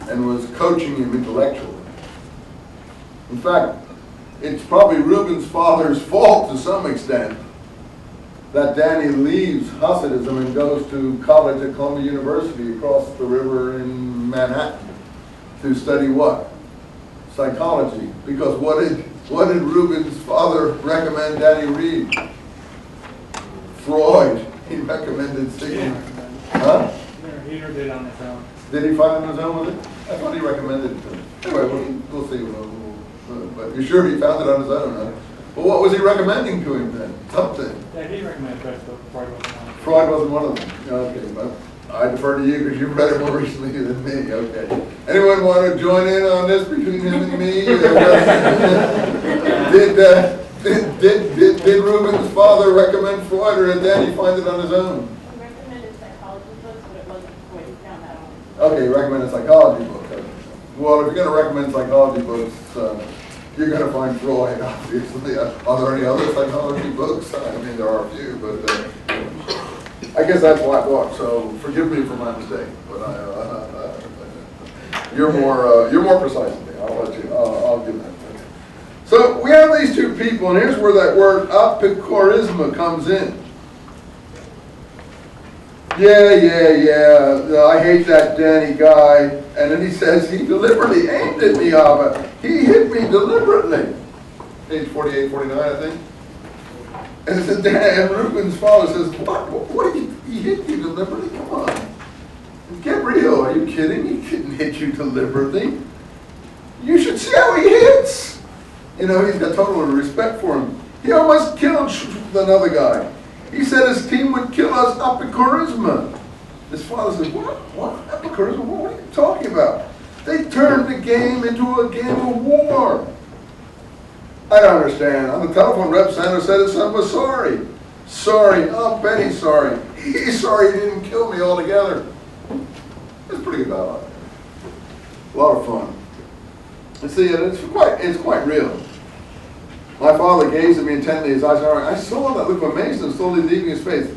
and was coaching him intellectually. In fact, it's probably Rubin's father's fault to some extent that Danny leaves Hasidism and goes to college at Columbia University across the river in Manhattan to study what? Psychology. Because what did Rubin's father recommend Danny read? Freud. He recommended Sigmund. Huh? He did on his own. Did he find on his own with it? I thought he recommended it to him. Anyway, we'll see. But you're sure he found it on his own, huh? Well, what was he recommending to him then? Something. Yeah, he recommended Freud, but Freud wasn't one of them. Freud wasn't one of them. Okay, but I defer to you because you've read it more recently than me. Okay. Anyone want to join in on this between him and me? Did Rubin's father recommend Freud, or did Danny find it on his own? He recommended psychology books, but it wasn't Freud. He found that on. Okay, he recommended psychology books. Okay. Well, if you're going to recommend psychology books, you're going to find Freud, obviously. Are there any other psychology books? I mean, there are a few, but I guess that's what I thought. So forgive me for my mistake, but you're more precise than me. I'll give that. So we have these two people, and here's where that word apikorisma comes in. Yeah, I hate that Danny guy. And then he says, he deliberately aimed at me, Abba. He hit me deliberately. Page 48, 49, I think. And Reuben's father says, what he hit you deliberately? Come on. Get real. Are you kidding? He didn't hit you deliberately. You should see how he hits. You know, he's got total respect for him. He almost killed another guy. He said his team would kill us apikorisma. His father said, what? Apikorisma? What are you talking about? They turned the game into a game of war. I don't understand. On the telephone, Rep Sanders said his son was sorry. Sorry. Oh, Benny's sorry. He's sorry he didn't kill me altogether. It's pretty good dialogue. A lot of fun. And see, it's quite real. My father gazed at me intently as I saw that look of amazement slowly leaving his face.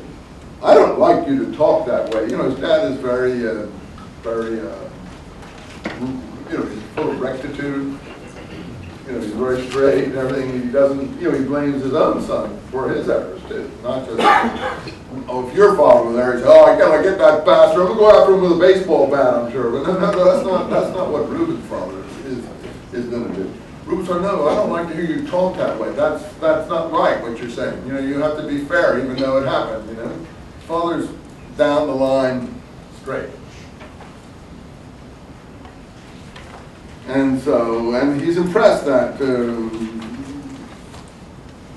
I don't like you to talk that way. You know, his dad is very, you know, he's full of rectitude. You know, he's very straight and everything. He doesn't, you know, he blames his own son for his efforts too. Not just, oh, if your father was there, he'd say, oh, I gotta get that bastard. I'm gonna go after him with a baseball bat, I'm sure. But no, that's not what Reuben's father is gonna do. Reuben said, no, I don't like to hear you talk that way. That's not right what you're saying. You know, you have to be fair even though it happened, you know. His father's down the line straight. And he's impressed that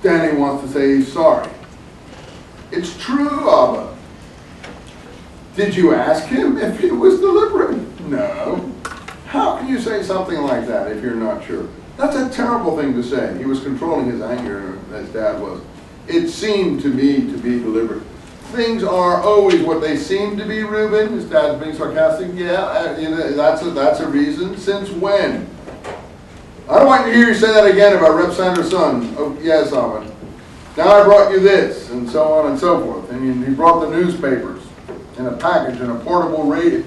Danny wants to say he's sorry. It's true, Abba. Did you ask him if he was deliberate? No. How can you say something like that if you're not sure? That's a terrible thing to say. He was controlling his anger, as Dad was. It seemed to me to be deliberate. Things are always what they seem to be, Reuben. His dad's being sarcastic. Yeah, you know, that's a reason. Since when? I don't want to hear you say that again about Rep Sanders' son. Oh, yes, Alvin. Now I brought you this, and so on and so forth. And he brought the newspapers in a package and a portable radio.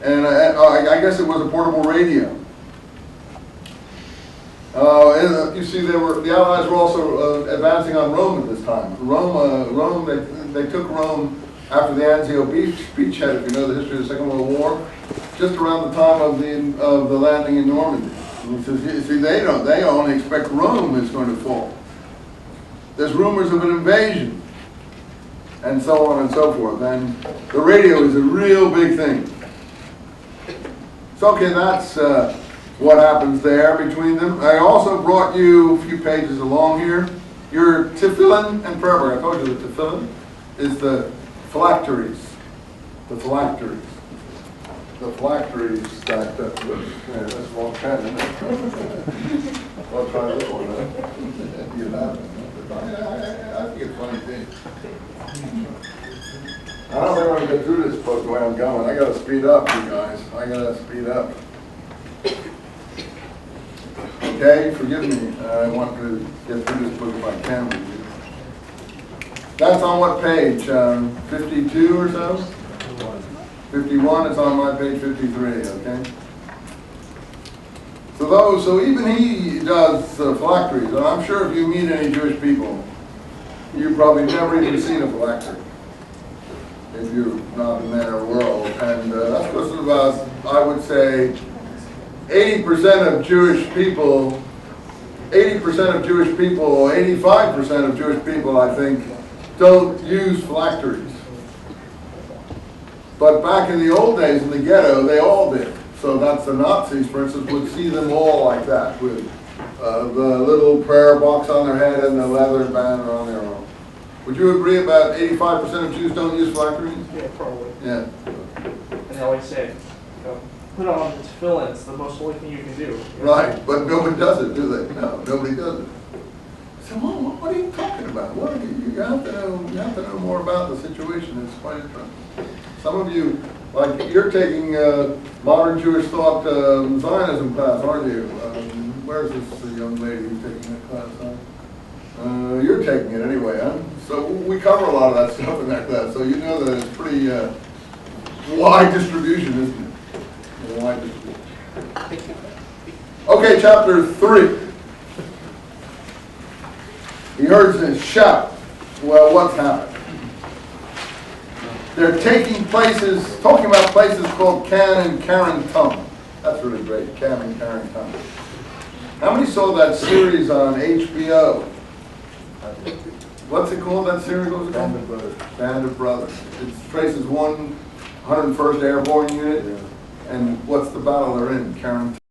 And I guess it was a portable radio. You see, the Allies were also advancing on Rome at this time. Rome, they took Rome after the Anzio beachhead, if you know the history of the Second World War, just around the time of the landing in Normandy. And he says, you see, they only expect Rome is going to fall. There's rumors of an invasion, and so on and so forth. And the radio is a real big thing. So, okay, that's what happens there between them. I also brought you a few pages along here. Your tefillin and prayer book. I told you the tefillin is the phylacteries. The phylacteries. The phylacteries that, that's the wrong pen, isn't it? I'll try this one. You laughing. I think it's funny thing. I don't think I'm going to get through this book the way I'm going. I got to speed up, you guys. I got to speed up. Okay, forgive me. I want to get through this book if I can with you. That's on what page? 52 or so? 51. It's on my page 53, okay? So even he does phylacteries, and I'm sure if you meet any Jewish people, you've probably never even seen a phylactery, if you're not in their world. And that's because of about, I would say, 80% of Jewish people, 80% of Jewish people, or 85% of Jewish people, I think, don't use phylacteries. But back in the old days in the ghetto, they all did. So that's the Nazis, for instance, would see them all like that, with the little prayer box on their head and the leather banner on their arm. Would you agree about 85% of Jews don't use phylacteries? Yeah, probably. Yeah. And they always say, put on the tefillin, it's the most holy thing you can do. Right, but nobody does it, do they? No, nobody does it. So, Mom, what are you talking about? What are you have to know. You have to know more about the situation. It's quite interesting. Some of you, like you're taking modern Jewish thought Zionism class, aren't you? Where's this young lady who's taking that class? You're taking it anyway, huh? So we cover a lot of that stuff in that class. So you know that it's pretty wide distribution, isn't it? A wide distribution. Okay, chapter 3. He heard this shout. Well, what's happened? They're taking places, talking about places called Can and Karen Tum. That's really great, Can and Karen Tum. How many saw that series on HBO? What's it called, that series? What was it called? Band of Brothers. Band of Brothers. It traces 101st Airborne Unit. And what's the battle they're in? Karen